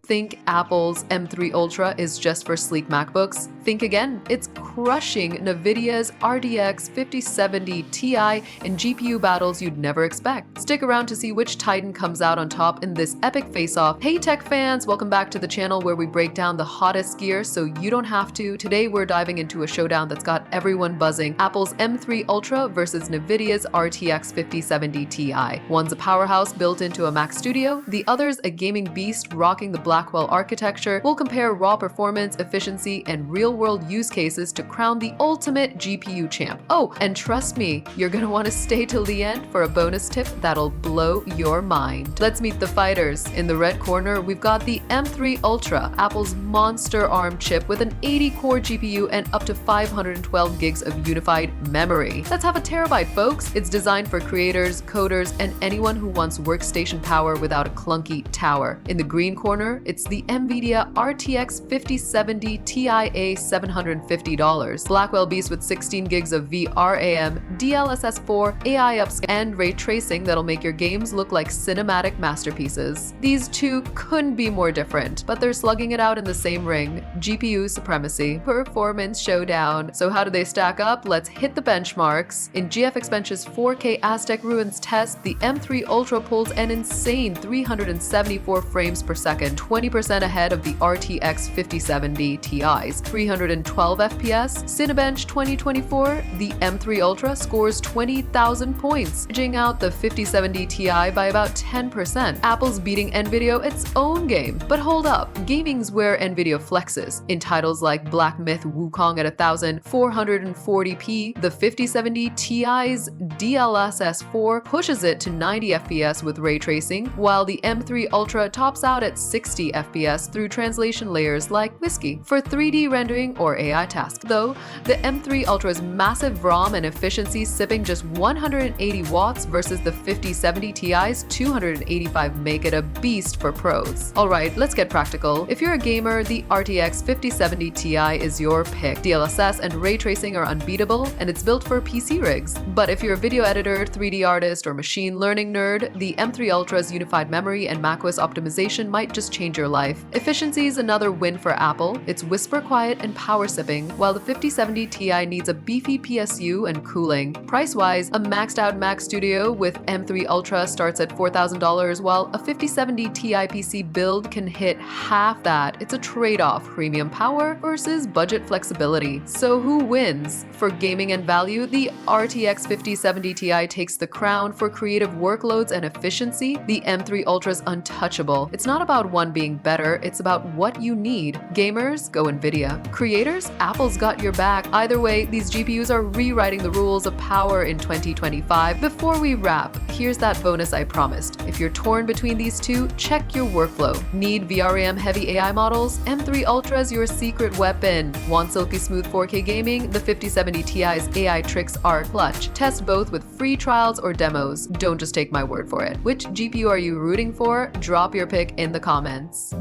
Think Apple's M3 Ultra is just for sleek MacBooks? Think again. It's crushing Nvidia's RTX 5070 Ti in GPU battles you'd never expect. Stick around to see which Titan comes out on top in this epic face-off. Hey tech fans, welcome back to the channel where we break down the hottest gear so you don't have to. Today we're diving into a showdown that's got everyone buzzing. Apple's M3 Ultra versus Nvidia's RTX 5070 Ti. One's a powerhouse built into a Mac Studio, the other's a gaming beast rocking the Blackwell architecture. We'll compare raw performance, efficiency, and real-world use cases to crown the ultimate GPU champ. Oh, and trust me, you're gonna want to stay till the end for a bonus tip that'll blow your mind. Let's meet the fighters. In the red corner, we've got the M3 Ultra, Apple's monster ARM chip with an 80-core GPU and up to 512 gigs of unified memory. That's half a terabyte, folks. It's designed for creators, coders, and anyone who wants workstation power without a clunky tower. In the green corner, it's the Nvidia RTX 5070 Ti $750. Blackwell beast with 16 gigs of VRAM, DLSS4, AI upscale, and ray tracing that'll make your games look like cinematic masterpieces. These two couldn't be more different, but they're slugging it out in the same ring. GPU supremacy. Performance showdown. So how do they stack up? Let's hit the benchmarks. In GFX Bench's 4K Aztec Ruins test, the M3 Ultra pulls an insane 374 frames per second, 20% ahead of the RTX 5070 Ti's 312 FPS. Cinebench 2024, the M3 Ultra scores 20,000 points, edging out the 5070 Ti by about 10%. Apple's beating Nvidia its own game. But hold up, gaming's where Nvidia flexes. In titles like Black Myth Wukong at 1440p, the 5070 Ti's DLSS4 pushes it to 90 FPS with ray tracing, while the M3 Ultra tops out at 60 FPS through translation layers like Whiskey for 3D rendering or AI tasks. Though, the M3 Ultra's massive ROM and efficiency sipping just 180 watts versus the 5070 Ti's 285 make it a beast for pros. Alright, let's get practical. If you're a gamer, the RTX 5070 Ti is your pick. DLSS and ray tracing are unbeatable, and it's built for PC rigs. But if you're a video editor, 3D artist, or machine learning nerd, the M3 Ultra's unified memory and macOS optimization might just change your life. Efficiency is another win for Apple. It's whisper quiet and power sipping, while the 5070 Ti needs a beefy PSU and cooling. Price-wise, a maxed-out Mac Studio with M3 Ultra starts at $4,000, while a 5070 Ti PC build can hit half that. It's a trade-off, premium power versus budget flexibility. So who wins? For gaming and value, the RTX 5070 Ti takes the crown. For creative workloads and efficiency, the M3 Ultra's untouchable. It's not about one being better, it's about what you need. Gamers, go Nvidia. Creators, Apple's got your back. Either way, these GPUs are rewriting the rules of power in 2025. Before we wrap, here's that bonus I promised. If you're torn between these two, check your workflow. Need VRAM heavy AI models? M3 Ultra's your secret weapon. Want silky smooth 4K gaming? The 5070 Ti's AI tricks are clutch. Test both with free trials or demos. Don't just take my word for it. Which GPU are you rooting for? Drop your pick in the comments.